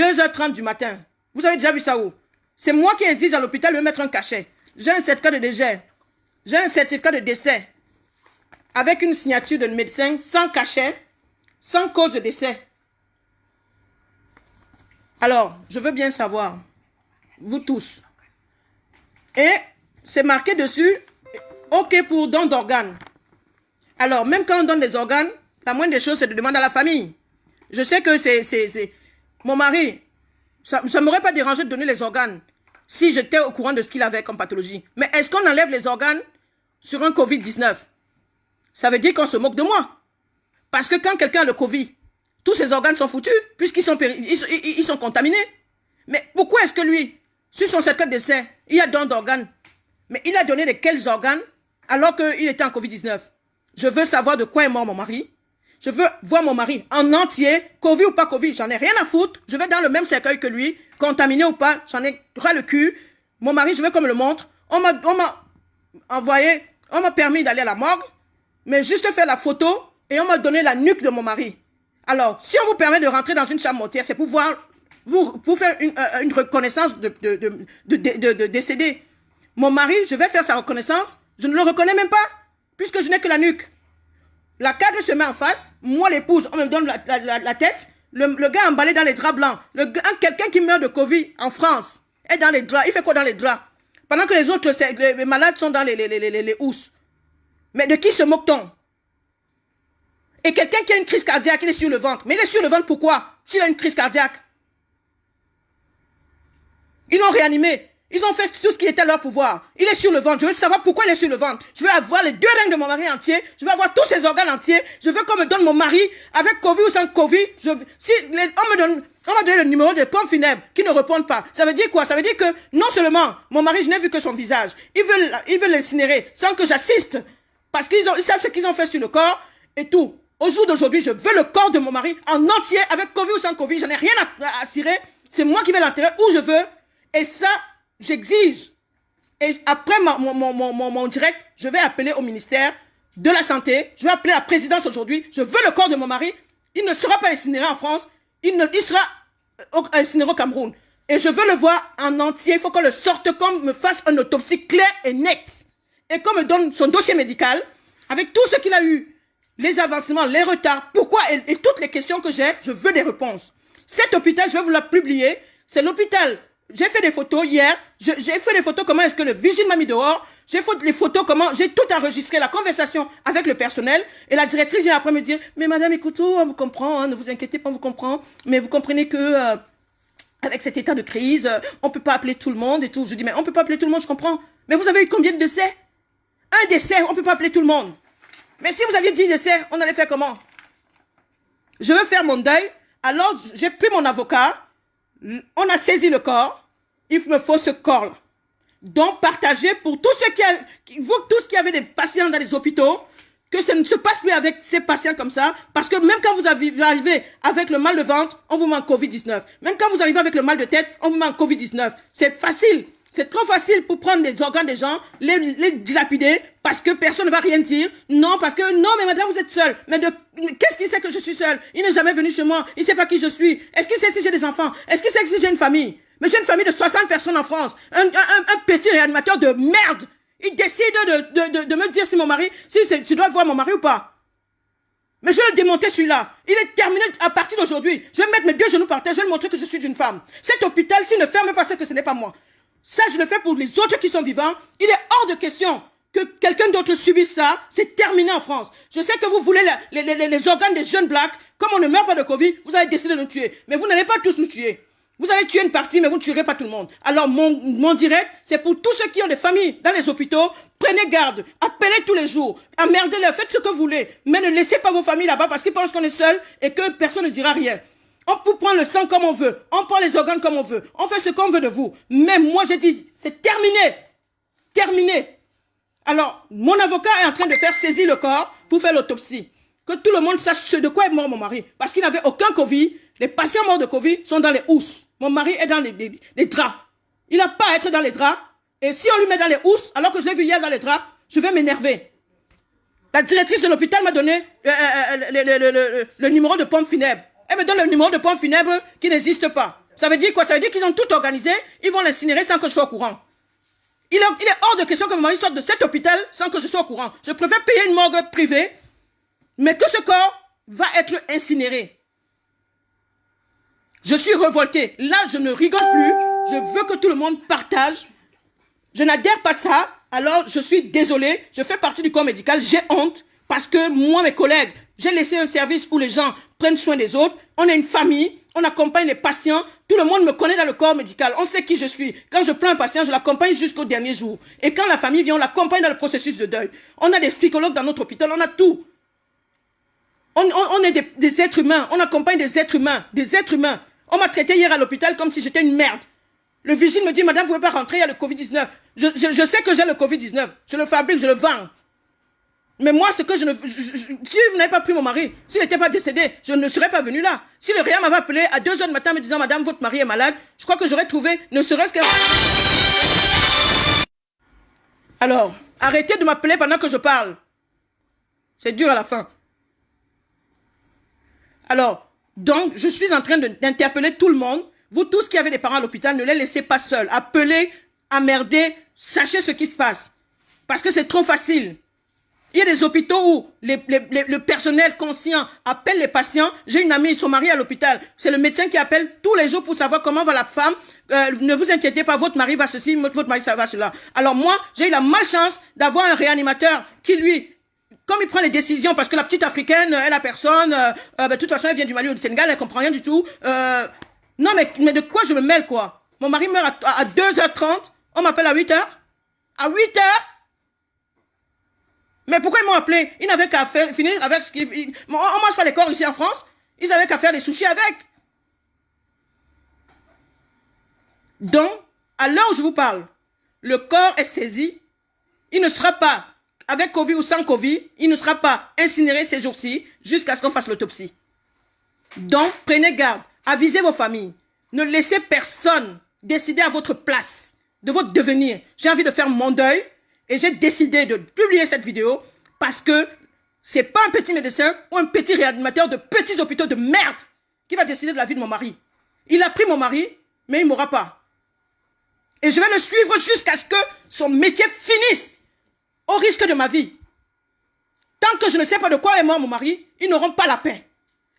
2h30 du matin. Vous avez déjà vu ça où? C'est moi qui exige à l'hôpital de me mettre un cachet. J'ai un certificat de décès. J'ai un certificat de décès. Avec une signature de médecin, sans cachet, sans cause de décès. Alors, je veux bien savoir, vous tous. Et c'est marqué dessus, OK pour don d'organes. Alors, même quand on donne des organes, la moindre des choses, c'est de demander à la famille. Je sais que c'est... Mon mari, ça ne m'aurait pas dérangé de donner les organes si j'étais au courant de ce qu'il avait comme pathologie. Mais est-ce qu'on enlève les organes sur un Covid-19? Ça veut dire qu'on se moque de moi. Parce que quand quelqu'un a le Covid, tous ses organes sont foutus, puisqu'ils sont, ils sont contaminés. Mais pourquoi est-ce que lui, sur son certificat de décès, il a don d'organes? Mais il a donné de quels organes alors qu'il était en Covid-19? Je veux savoir de quoi est mort mon mari. Je veux voir mon mari en entier, Covid ou pas Covid, j'en ai rien à foutre. Je vais dans le même cercueil que lui, contaminé ou pas, j'en ai ras le cul. Mon mari, je veux qu'on me le montre. On m'a envoyé, on m'a permis d'aller à la morgue, mais juste faire la photo et on m'a donné la nuque de mon mari. Alors, si on vous permet de rentrer dans une chambre mortuaire, c'est pour voir, pour faire une reconnaissance de décédé. Mon mari, je vais faire sa reconnaissance, je ne le reconnais même pas, puisque je n'ai que la nuque. La cadre se met en face, moi l'épouse, on me donne la tête, le gars emballé dans les draps blancs, quelqu'un qui meurt de Covid en France, est dans les draps, il fait quoi dans les draps? Pendant que les autres, les malades sont dans les housses. Mais de qui se moque-t-on? Et quelqu'un qui a une crise cardiaque, il est sur le ventre. Mais il est sur le ventre pourquoi? S'il a une crise cardiaque. Ils l'ont réanimé. Ils ont fait tout ce qui était à leur pouvoir. Il est sur le ventre. Je veux savoir pourquoi il est sur le ventre. Je veux avoir les 2 reins de mon mari entier. Je veux avoir tous ses organes entiers. Je veux qu'on me donne mon mari avec Covid ou sans Covid. On m'a donné le numéro des pompes funèbres qui ne répondent pas. Ça veut dire quoi? Ça veut dire que non seulement mon mari, je n'ai vu que son visage. Ils veulent l'incinérer sans que j'assiste. Parce qu'ils savent ce qu'ils ont fait sur le corps et tout. Au jour d'aujourd'hui, je veux le corps de mon mari en entier avec Covid ou sans Covid. J'en ai rien à cirer. C'est moi qui vais l'enterrer où je veux. Et ça, j'exige. Et après mon direct, je vais appeler au ministère de la Santé. Je vais appeler la présidence aujourd'hui. Je veux le corps de mon mari. Il ne sera pas incinéré en France. Il sera incinéré au Cameroun. Et je veux le voir en entier. Il faut qu'on le sorte, qu'on me fasse une autopsie claire et nette. Et qu'on me donne son dossier médical avec tout ce qu'il a eu. Les avancements, les retards, pourquoi et toutes les questions que j'ai, je veux des réponses. Cet hôpital, je vais vous la publier. C'est l'hôpital. J'ai fait des photos hier. J'ai fait des photos comment est-ce que le vigile m'a mis dehors. J'ai fait les photos comment j'ai tout enregistré, la conversation avec le personnel. Et la directrice vient après me dire, mais madame, écoutez, on vous comprend, hein, ne vous inquiétez pas, on vous comprend. Mais vous comprenez que avec cet état de crise, on peut pas appeler tout le monde et tout. Je dis, mais on peut pas appeler tout le monde, je comprends. Mais vous avez eu combien de décès? Un décès, on peut pas appeler tout le monde. Mais si vous aviez 10 décès, on allait faire comment? Je veux faire mon deuil. Alors, j'ai pris mon avocat. On a saisi le corps. Il me faut ce corps-là. Donc, partagez pour tous ceux qui avaient des patients dans les hôpitaux, que ça ne se passe plus avec ces patients comme ça. Parce que même quand vous arrivez avec le mal de ventre, on vous met en Covid-19. Même quand vous arrivez avec le mal de tête, on vous met en Covid-19. C'est facile. C'est trop facile pour prendre les organes des gens, les dilapider, parce que personne ne va rien dire. Non, parce que, non, mais madame, vous êtes seule. Mais qu'est-ce qu'il sait que je suis seule? Il n'est jamais venu chez moi. Il ne sait pas qui je suis. Est-ce qu'il sait si j'ai des enfants? Est-ce qu'il sait si j'ai une famille? Mais j'ai une famille de 60 personnes en France. Un petit réanimateur de merde. Il décide de me dire si mon mari, si tu dois voir mon mari ou pas. Mais je vais le démonter celui-là. Il est terminé à partir d'aujourd'hui. Je vais mettre mes 2 genoux par terre. Je vais lui montrer que je suis une femme. Cet hôpital, s'il ne ferme pas, c'est que ce n'est pas moi. Ça, je le fais pour les autres qui sont vivants. Il est hors de question que quelqu'un d'autre subisse ça. C'est terminé en France. Je sais que vous voulez les organes des jeunes blacks. Comme on ne meurt pas de Covid, vous avez décidé de nous tuer. Mais vous n'allez pas tous nous tuer. Vous allez tuer une partie, mais vous ne tuerez pas tout le monde. Alors, mon direct, c'est pour tous ceux qui ont des familles dans les hôpitaux. Prenez garde. Appelez tous les jours. Emmerdez-les. Faites ce que vous voulez. Mais ne laissez pas vos familles là-bas parce qu'ils pensent qu'on est seul et que personne ne dira rien. On peut prendre le sang comme on veut. On prend les organes comme on veut. On fait ce qu'on veut de vous. Mais moi, j'ai dit, c'est terminé. Terminé. Alors, mon avocat est en train de faire saisir le corps pour faire l'autopsie. Que tout le monde sache de quoi est mort mon mari. Parce qu'il n'avait aucun Covid. Les patients morts de Covid sont dans les housses. Mon mari est dans les draps. Il n'a pas à être dans les draps. Et si on lui met dans les housses, alors que je l'ai vu hier dans les draps, je vais m'énerver. La directrice de l'hôpital m'a donné le numéro de pompe funèbre. Elle me donne le numéro de pompe funèbre qui n'existe pas. Ça veut dire quoi? Ça veut dire qu'ils ont tout organisé, ils vont l'incinérer sans que je sois au courant. Il est hors de question que mon mari sorte de cet hôpital sans que je sois au courant. Je préfère payer une morgue privée, mais que ce corps va être incinéré. Je suis révoltée. Là, je ne rigole plus. Je veux que tout le monde partage. Je n'adhère pas à ça. Alors, je suis désolée. Je fais partie du corps médical. J'ai honte parce que moi, mes collègues, j'ai laissé un service où les gens prennent soin des autres. On est une famille. On accompagne les patients. Tout le monde me connaît dans le corps médical. On sait qui je suis. Quand je prends un patient, je l'accompagne jusqu'au dernier jour. Et quand la famille vient, on l'accompagne dans le processus de deuil. On a des psychologues dans notre hôpital. On a tout. On est des êtres humains. On accompagne des êtres humains. Des êtres humains. On m'a traité hier à l'hôpital comme si j'étais une merde. Le vigile me dit, madame, vous ne pouvez pas rentrer, il y a le Covid-19. Je sais que j'ai le Covid-19. Je le fabrique, je le vends. Mais moi, ce que si vous n'avez pas pris mon mari, s'il n'était pas décédé, je ne serais pas venu là. Si le réa m'avait appelé à 2 h du matin me disant, madame, votre mari est malade, je crois que j'aurais trouvé, ne serait-ce que... Alors, arrêtez de m'appeler pendant que je parle. C'est dur à la fin. Alors, donc, je suis en train d'interpeller tout le monde. Vous tous qui avez des parents à l'hôpital, ne les laissez pas seuls. Appelez, emmerdez, sachez ce qui se passe. Parce que c'est trop facile. Il y a des hôpitaux où le personnel conscient appelle les patients. J'ai une amie, son mari à l'hôpital. C'est le médecin qui appelle tous les jours pour savoir comment va la femme. Ne vous inquiétez pas, votre mari va ceci, votre mari ça va cela. Alors moi, j'ai eu la malchance d'avoir un réanimateur qui lui... Comme il prend les décisions, parce que la petite africaine, elle a personne, de toute façon, elle vient du Mali ou du Sénégal, elle comprend rien du tout. Non, mais de quoi je me mêle, quoi? Mon mari meurt à 2h30, on m'appelle à 8h. À 8h? Mais pourquoi ils m'ont appelé? Ils n'avaient qu'à finir avec ce qu'ils... On mange pas les corps ici en France. Ils avaient qu'à faire des sushis avec. Donc, à l'heure où je vous parle, le corps est saisi. Il ne sera pas... Avec Covid ou sans Covid, il ne sera pas incinéré ces jours-ci jusqu'à ce qu'on fasse l'autopsie. Donc, prenez garde. Avisez vos familles. Ne laissez personne décider à votre place de votre devenir. J'ai envie de faire mon deuil et j'ai décidé de publier cette vidéo parce que c'est pas un petit médecin ou un petit réanimateur de petits hôpitaux de merde qui va décider de la vie de mon mari. Il a pris mon mari, mais il ne mourra pas. Et je vais le suivre jusqu'à ce que son métier finisse. Au risque de ma vie. Tant que je ne sais pas de quoi est mort mon mari, ils n'auront pas la paix.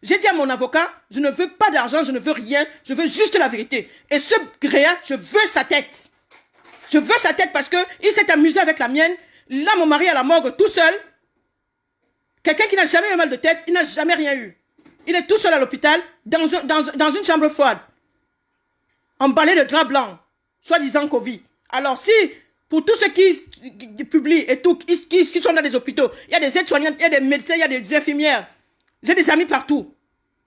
J'ai dit à mon avocat, je ne veux pas d'argent, je ne veux rien, je veux juste la vérité. Et ce réa, je veux sa tête. Je veux sa tête parce qu'il s'est amusé avec la mienne. Là, mon mari à la morgue tout seul. Quelqu'un qui n'a jamais eu mal de tête, il n'a jamais rien eu. Il est tout seul à l'hôpital, dans une chambre froide. Emballé de drap blanc, soi-disant Covid. Alors si... Pour tous ceux qui publient et tout, qui sont dans des hôpitaux, il y a des aides-soignantes, il y a des médecins, il y a des infirmières. J'ai des amis partout.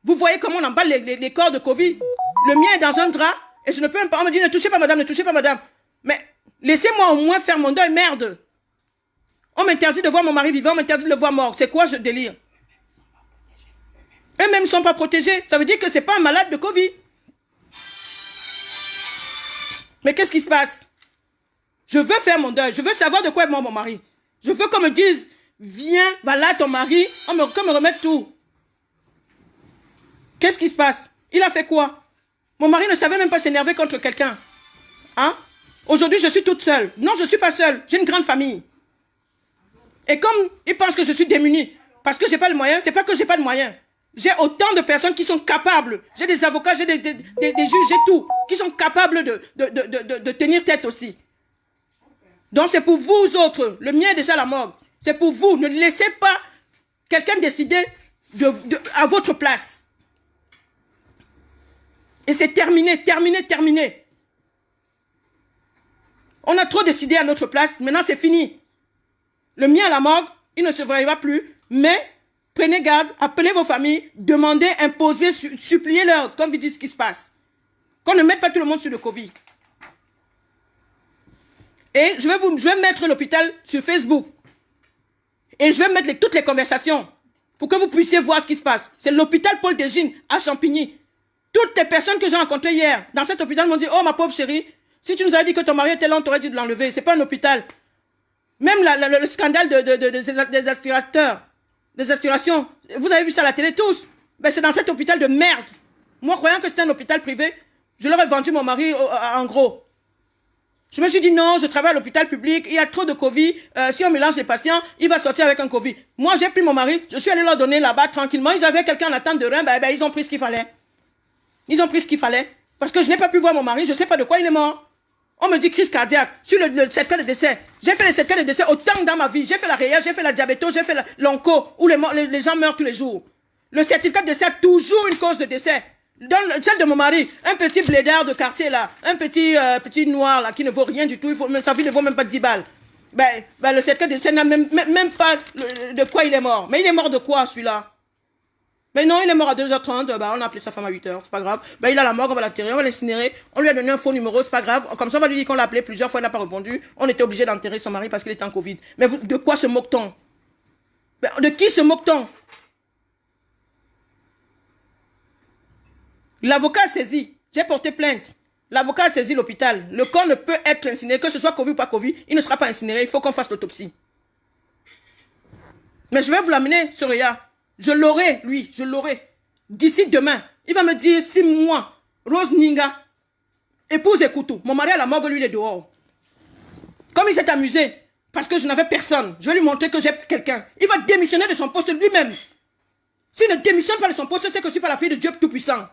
Vous voyez comment on emballe les corps de Covid. Le mien est dans un drap et je ne peux même pas. On me dit ne touchez pas madame, ne touchez pas madame. Mais laissez-moi au moins faire mon deuil, merde. On m'interdit de voir mon mari vivant, on m'interdit de le voir mort. C'est quoi ce délire? Eux-mêmes ne sont pas protégés. Ça veut dire que ce n'est pas un malade de Covid. Mais qu'est-ce qui se passe? Je veux faire mon deuil. Je veux savoir de quoi est mort mon mari. Je veux qu'on me dise, viens, voilà ton mari, qu'on me remette tout. Qu'est-ce qui se passe? Il a fait quoi? Mon mari ne savait même pas s'énerver contre quelqu'un. Hein? Aujourd'hui, je suis toute seule. Non, je ne suis pas seule. J'ai une grande famille. Et comme ils pensent que je suis démunie, parce que je n'ai pas le moyen, c'est pas que je n'ai pas de moyens. J'ai autant de personnes qui sont capables. J'ai des avocats, j'ai des juges, j'ai tout. Qui sont capables de tenir tête aussi. Donc c'est pour vous autres, le mien est déjà à la morgue. C'est pour vous, ne laissez pas quelqu'un décider à votre place. Et c'est terminé, terminé, terminé. On a trop décidé à notre place, maintenant c'est fini. Le mien à la morgue, il ne se verra plus, mais prenez garde, appelez vos familles, demandez, imposez, suppliez-leur, comme vous dites ce qui se passe. Qu'on ne mette pas tout le monde sur le Covid. Et je vais mettre l'hôpital sur Facebook. Et je vais mettre toutes les conversations pour que vous puissiez voir ce qui se passe. C'est l'hôpital Paul Degine à Champigny. Toutes les personnes que j'ai rencontrées hier dans cet hôpital m'ont dit, oh ma pauvre chérie, si tu nous avais dit que ton mari était là, on t'aurait dit de l'enlever. C'est pas un hôpital. Même le scandale des aspirateurs, des aspirations, vous avez vu ça à la télé tous. Ben, c'est dans cet hôpital de merde. Moi, croyant que c'était un hôpital privé, Je leur ai vendu mon mari en gros. Je me suis dit non, je travaille à l'hôpital public, il y a trop de Covid, si on mélange les patients, il va sortir avec un Covid. Moi, j'ai pris mon mari, je suis allé leur donner là-bas tranquillement, ils avaient quelqu'un en attente de rein, ils ont pris ce qu'il fallait. Ils ont pris ce qu'il fallait. Parce que je n'ai pas pu voir mon mari, je ne sais pas de quoi il est mort. On me dit crise cardiaque, sur le certificat de décès. J'ai fait les certificats de décès autant dans ma vie. J'ai fait la réelle, j'ai fait la diabéto, j'ai fait l'onco, où les gens meurent tous les jours. Le certificat de décès a toujours une cause de décès. Dans celle de mon mari, un petit blédard de quartier là, un petit noir là qui ne vaut rien du tout, sa vie ne vaut même pas 10 balles. Le certificat de décès n'a même pas de quoi il est mort. Mais il est mort de quoi celui-là? Mais non, il est mort à 2h30, on a appelé sa femme à 8h, c'est pas grave. Il a la morgue, on va l'enterrer, on va l'incinérer, on lui a donné un faux numéro, c'est pas grave. Comme ça, on va lui dire qu'on l'a appelé plusieurs fois, il n'a pas répondu. On était obligé d'enterrer son mari parce qu'il était en Covid. Mais de quoi se moque-t-on? De qui se moque-t-on? L'avocat a saisi, j'ai porté plainte. L'avocat a saisi l'hôpital. Le corps ne peut être incinéré, que ce soit Covid ou pas Covid, il ne sera pas incinéré, il faut qu'on fasse l'autopsie. Mais je vais vous l'amener, Soraya. Je l'aurai, lui, je l'aurai. D'ici demain, il va me dire 6 mois. Rose Ninga, épouse et couteau. Mon mari à la morgue, lui, il est dehors. Comme il s'est amusé, parce que je n'avais personne, je vais lui montrer que j'ai quelqu'un. Il va démissionner de son poste lui-même. S'il ne démissionne pas de son poste, c'est que je suis pas la fille de Dieu Tout-Puissant.